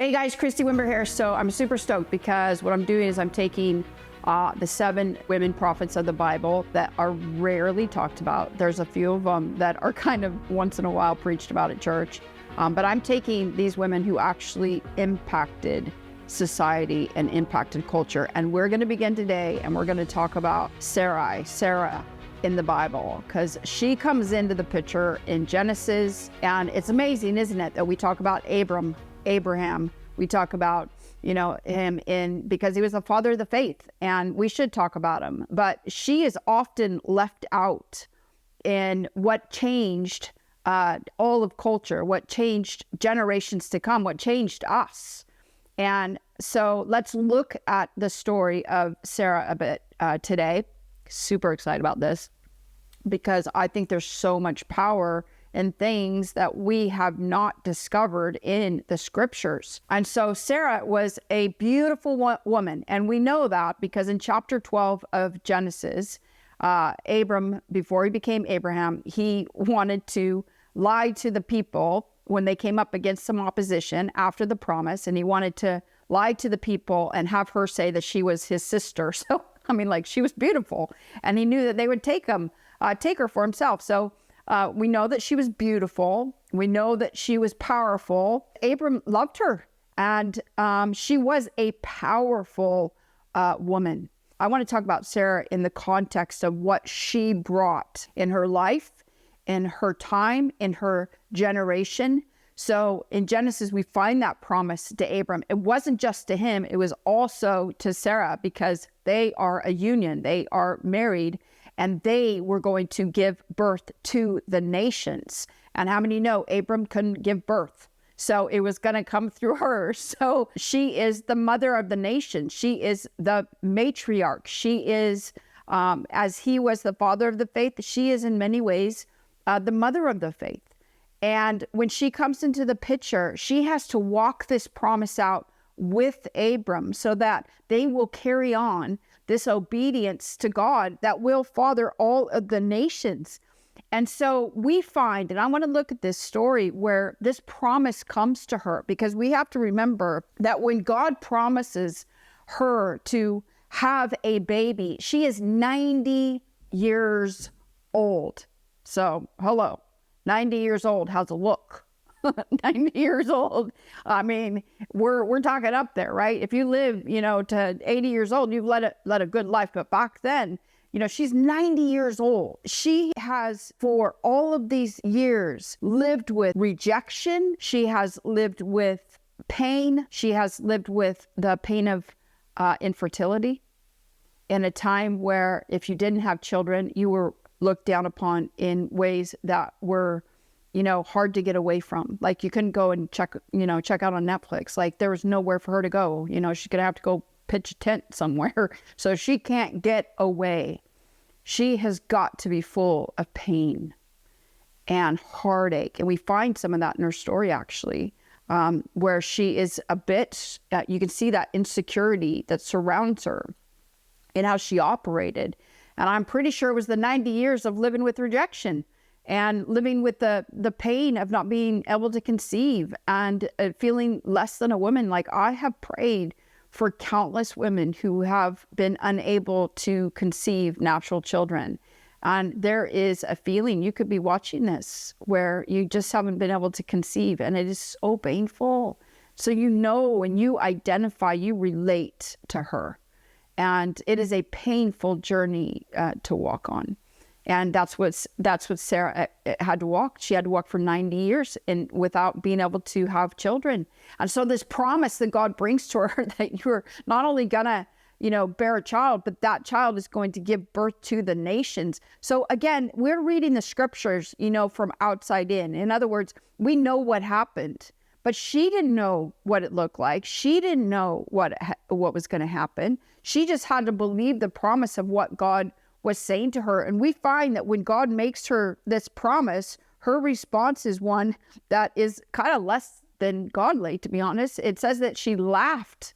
Hey guys, Christy Wimber here. So I'm super stoked because what I'm doing is I'm taking the 7 women prophets of the Bible that are rarely talked about. There's a few of them that are kind of once in a while preached about at church. But I'm taking these women who actually impacted society and impacted culture. And we're going to begin today and we're going to talk about Sarah in the Bible, because she comes into the picture in Genesis. And it's amazing, isn't it, that we talk about Abraham, we talk about, him because he was the father of the faith, and we should talk about him. But she is often left out in what changed all of culture, what changed generations to come, what changed us. And so let's look at the story of Sarah a bit today. Super excited about this because I think there's so much power and things that we have not discovered in the scriptures. And so Sarah was a beautiful woman. And we know that because in chapter 12 of Genesis, Abram, before he became Abraham, he wanted to lie to the people when they came up against some opposition after the promise. And he wanted to lie to the people and have her say that she was his sister. So, she was beautiful. And he knew that they would take her for himself. So we know that she was beautiful. We know that she was powerful. Abram loved her, and she was a powerful woman. I want to talk about Sarah in the context of what she brought in her life, in her time, in her generation. So in Genesis, we find that promise to Abram. It wasn't just to him, it was also to Sarah, because they are a union. They are married, and they were going to give birth to the nations. And how many know Abram couldn't give birth? So it was going to come through her. So she is the mother of the nation. She is the matriarch. She is, as he was the father of the faith, she is in many ways the mother of the faith. And when she comes into the picture, she has to walk this promise out with Abram so that they will carry on this obedience to God that will father all of the nations. And so we find, and I want to look at this story where this promise comes to her, because we have to remember that when God promises her to have a baby, she is 90 years old. So, hello. 90 years old, how's it look? 90 years old. We're talking up there, right? If you live, to 80 years old, you've led a good life. But back then, she's 90 years old. She has, for all of these years, lived with rejection. She has lived with pain. She has lived with the pain of infertility in a time where if you didn't have children, you were looked down upon in ways that were, hard to get away from. Like you couldn't go and check out on Netflix. Like there was nowhere for her to go. She's going to have to go pitch a tent somewhere. So she can't get away. She has got to be full of pain and heartache. And we find some of that in her story, actually, where she is a bit, you can see that insecurity that surrounds her and how she operated. And I'm pretty sure it was the 90 years of living with rejection and living with the pain of not being able to conceive and feeling less than a woman. Like I have prayed for countless women who have been unable to conceive natural children. And there is a feeling, you could be watching this, where you just haven't been able to conceive, and it is so painful. So when you identify, you relate to her. And it is a painful journey to walk on. And that's what Sarah had to walk. She had to walk for 90 years without being able to have children. And so this promise that God brings to her that you're not only gonna, bear a child, but that child is going to give birth to the nations. So again, we're reading the scriptures, from outside in. In other words, we know what happened. But she didn't know what it looked like. She didn't know what was going to happen. She just had to believe the promise of what God was saying to her. And we find that when God makes her this promise, her response is one that is kind of less than godly, to be honest. It says that she laughed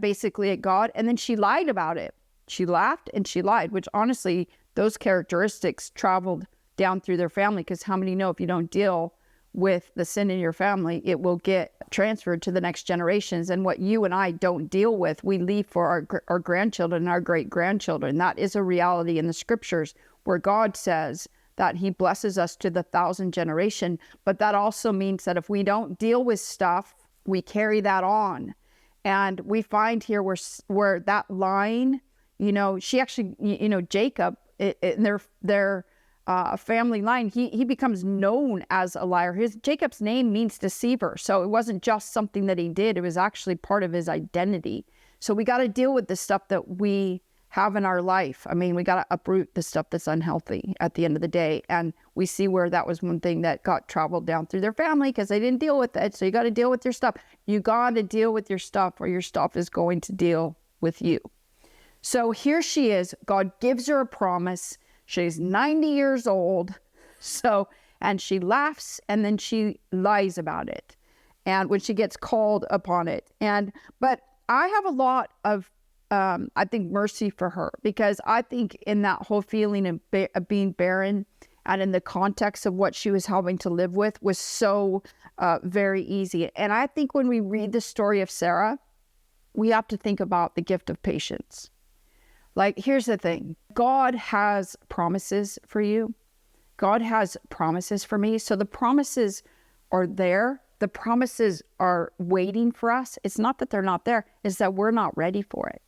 basically at God, and then she lied about it. She laughed and she lied, which honestly, those characteristics traveled down through their family, because how many know if you don't deal with the sin in your family, it will get transferred to the next generations. And what you and I don't deal with, we leave for our grandchildren and our great-grandchildren. That is a reality in the scriptures where God says that he blesses us to the 1,000th generation. But that also means that if we don't deal with stuff, we carry that on. And we find here where that line, she actually, Jacob, in their family line, he becomes known as a liar. Jacob's name means deceiver. So it wasn't just something that he did. It was actually part of his identity. So we got to deal with the stuff that we have in our life. I mean, we got to uproot the stuff that's unhealthy at the end of the day. And we see where that was one thing that got traveled down through their family because they didn't deal with it. So you got to deal with your stuff. You got to deal with your stuff or your stuff is going to deal with you. So here she is. God gives her a promise. She's 90 years old. And she laughs and then she lies about it. And when she gets called upon it. But I have a lot of I think mercy for her, because I think in that whole feeling of being barren and in the context of what she was having to live with was so very easy. And I think when we read the story of Sarah, we have to think about the gift of patience. Like, here's the thing. God has promises for you. God has promises for me. So the promises are there. The promises are waiting for us. It's not that they're not there. It's that we're not ready for it.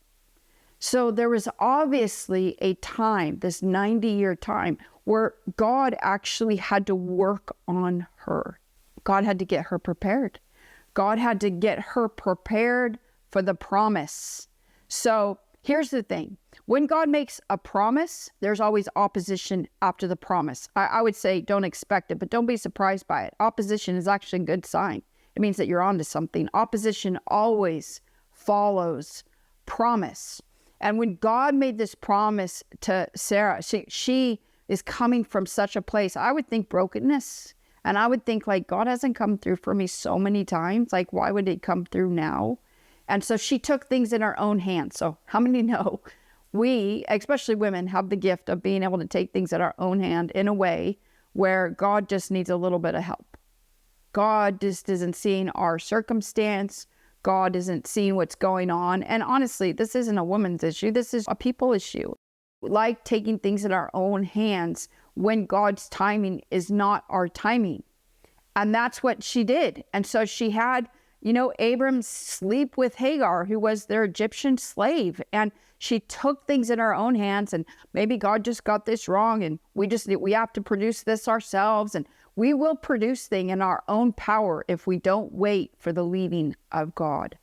So there was obviously a time, this 90-year time, where God actually had to work on her. God had to get her prepared. God had to get her prepared for the promise. So here's the thing. When God makes a promise, there's always opposition after the promise. I would say don't expect it, but don't be surprised by it. Opposition is actually a good sign. It means that you're onto something. Opposition always follows promise. And when God made this promise to Sarah, she is coming from such a place, I would think brokenness. And I would think like, God hasn't come through for me so many times. Like, why would it come through now? And so she took things in her own hands. So how many know we, especially women, have the gift of being able to take things in our own hand in a way where God just needs a little bit of help. God just isn't seeing our circumstance. God isn't seeing what's going on. And honestly, this isn't a woman's issue. This is a people issue. We like taking things in our own hands when God's timing is not our timing. And that's what she did. And so she had, Abram sleep with Hagar, who was their Egyptian slave. And she took things in her own hands, and maybe God just got this wrong. And we have to produce this ourselves. And we will produce things in our own power if we don't wait for the leading of God.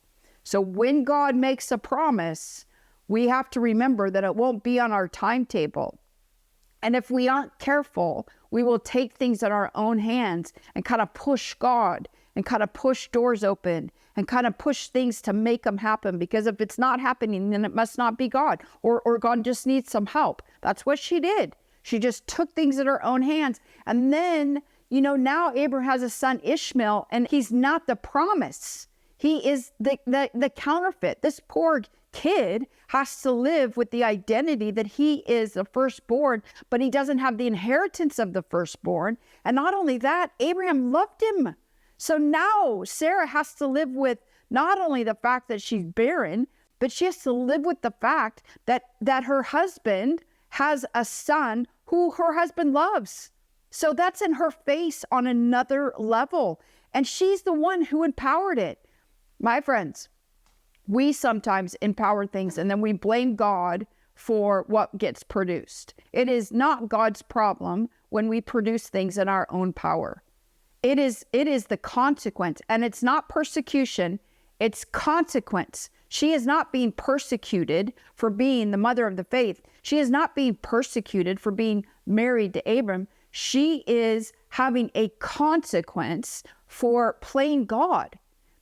So when God makes a promise, we have to remember that it won't be on our timetable. And if we aren't careful, we will take things in our own hands and kind of push God and kind of push doors open and kind of push things to make them happen. Because if it's not happening, then it must not be God, or God just needs some help. That's what she did. She just took things in her own hands. And then, now Abraham has a son, Ishmael, and he's not the promise. He is the counterfeit. This poor kid has to live with the identity that he is the firstborn, but he doesn't have the inheritance of the firstborn. And not only that, Abraham loved him. So now Sarah has to live with not only the fact that she's barren, but she has to live with the fact that her husband has a son who her husband loves. So that's in her face on another level. And she's the one who empowered it. My friends, we sometimes empower things and then we blame God for what gets produced. It is not God's problem when we produce things in our own power. It is the consequence, and it's not persecution, it's consequence. She is not being persecuted for being the mother of the faith. She is not being persecuted for being married to Abram. She is having a consequence for playing God,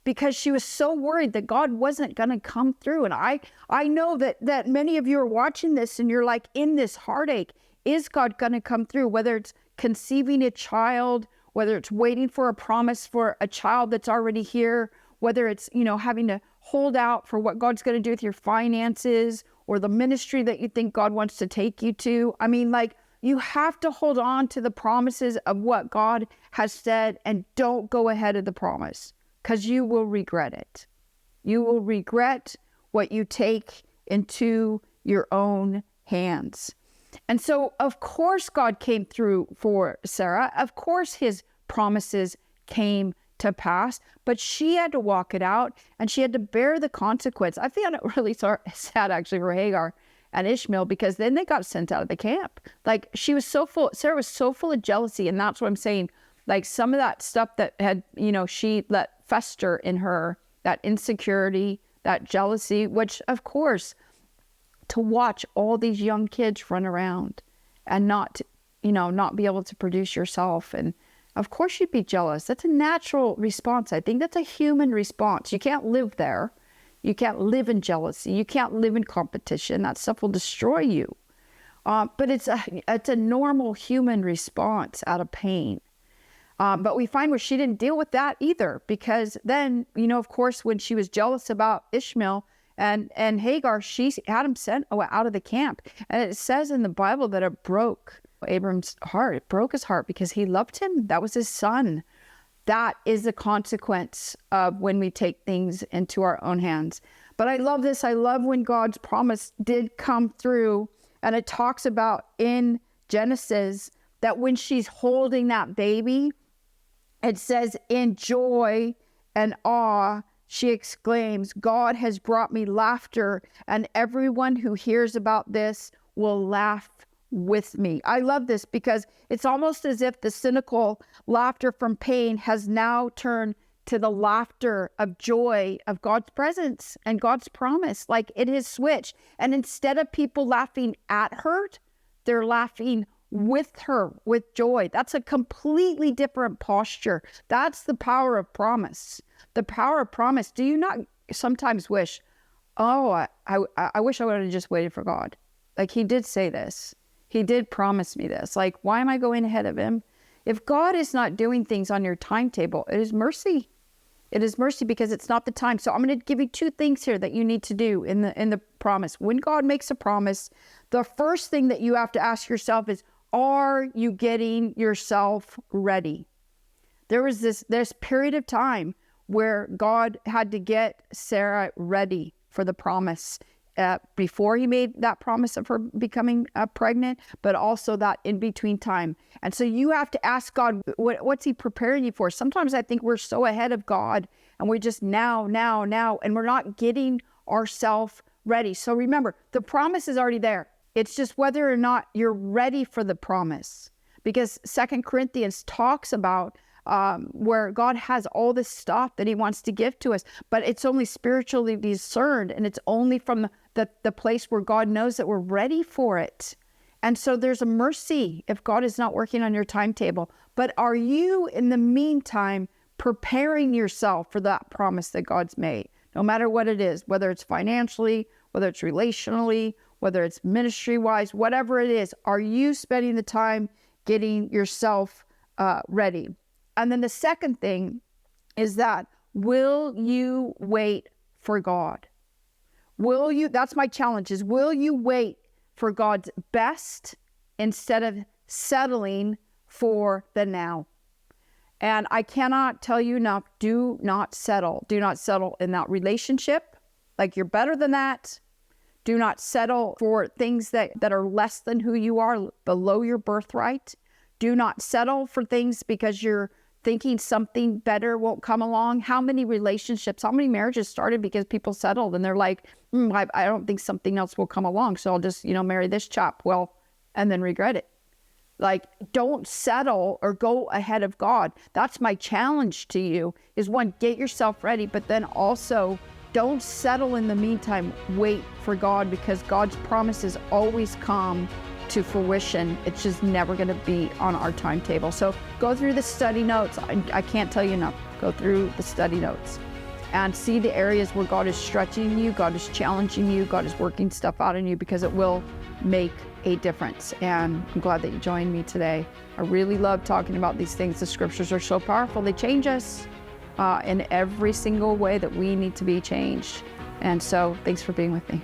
because she was so worried that God wasn't going to come through. And I know that many of you are watching this and you're like in this heartache. Is God going to come through? Whether it's conceiving a child, whether it's waiting for a promise for a child that's already here, whether it's, having to hold out for what God's going to do with your finances or the ministry that you think God wants to take you to. I mean, you have to hold on to the promises of what God has said, and don't go ahead of the promise, because you will regret it. You will regret what you take into your own hands. And so, of course, God came through for Sarah. Of course, his promises came to pass, but she had to walk it out, and she had to bear the consequence. I found it really sad, actually, for Hagar and Ishmael, because then they got sent out of the camp. Like, Sarah was so full of jealousy. And that's what I'm saying. Like, some of that stuff that had, she let fester in her, that insecurity, that jealousy, which, of course, to watch all these young kids run around and not be able to produce yourself. And of course you'd be jealous. That's a natural response. I think that's a human response. You can't live there. You can't live in jealousy. You can't live in competition. That stuff will destroy you. But it's a normal human response out of pain. But we find where she didn't deal with that either, because then, of course, when she was jealous about Ishmael and Hagar, she had him sent out of the camp. And it says in the Bible that it broke Abram's heart. It broke his heart because he loved him. That was his son. That is the consequence of when we take things into our own hands. But I love this. I love when God's promise did come through. And it talks about in Genesis that when she's holding that baby, it says, in joy and awe, she exclaims, God has brought me laughter, and everyone who hears about this will laugh with me. I love this because it's almost as if the cynical laughter from pain has now turned to the laughter of joy of God's presence and God's promise. Like, it has switched. And instead of people laughing at her, they're laughing with her, with joy. That's a completely different posture. That's the power of promise. The power of promise. Do you not sometimes wish, I wish I would have just waited for God? Like, he did say this. He did promise me this. Like, why am I going ahead of him? If God is not doing things on your timetable, it is mercy. It is mercy because it's not the time. So I'm going to give you two things here that you need to do in the promise. When God makes a promise, the first thing that you have to ask yourself is, are you getting yourself ready? There was this period of time where God had to get Sarah ready for the promise before he made that promise of her becoming pregnant, but also that in between time. And so you have to ask God, what's he preparing you for? Sometimes I think we're so ahead of God and we're just now, and we're not getting ourselves ready. So remember, the promise is already there. It's just whether or not you're ready for the promise. Because 2 Corinthians talks about where God has all this stuff that he wants to give to us, but it's only spiritually discerned, and it's only from the place where God knows that we're ready for it. And so there's a mercy if God is not working on your timetable. But are you, in the meantime, preparing yourself for that promise that God's made? No matter what it is, whether it's financially, whether it's relationally, whether it's ministry-wise, whatever it is, are you spending the time getting yourself ready? And then the second thing is that, will you wait for God? Will you, that's my challenge, is will you wait for God's best instead of settling for the now? And I cannot tell you enough, do not settle. Do not settle in that relationship. Like, you're better than that. Do not settle for things that are less than who you are, below your birthright. Do not settle for things because you're thinking something better won't come along. How many relationships, how many marriages started because people settled and they're like, I don't think something else will come along, so I'll just, marry this chap. Well, and then regret it. Like, don't settle or go ahead of God. That's my challenge to you, is one, get yourself ready, but then also don't settle in the meantime. Wait for God, because God's promises always come to fruition. It's just never going to be on our timetable. So go through the study notes. I can't tell you enough. Go through the study notes and see the areas where God is stretching you, God is challenging you, God is working stuff out in you, because it will make a difference. And I'm glad that you joined me today. I really love talking about these things. The scriptures are so powerful. They change us in every single way that we need to be changed. And so thanks for being with me.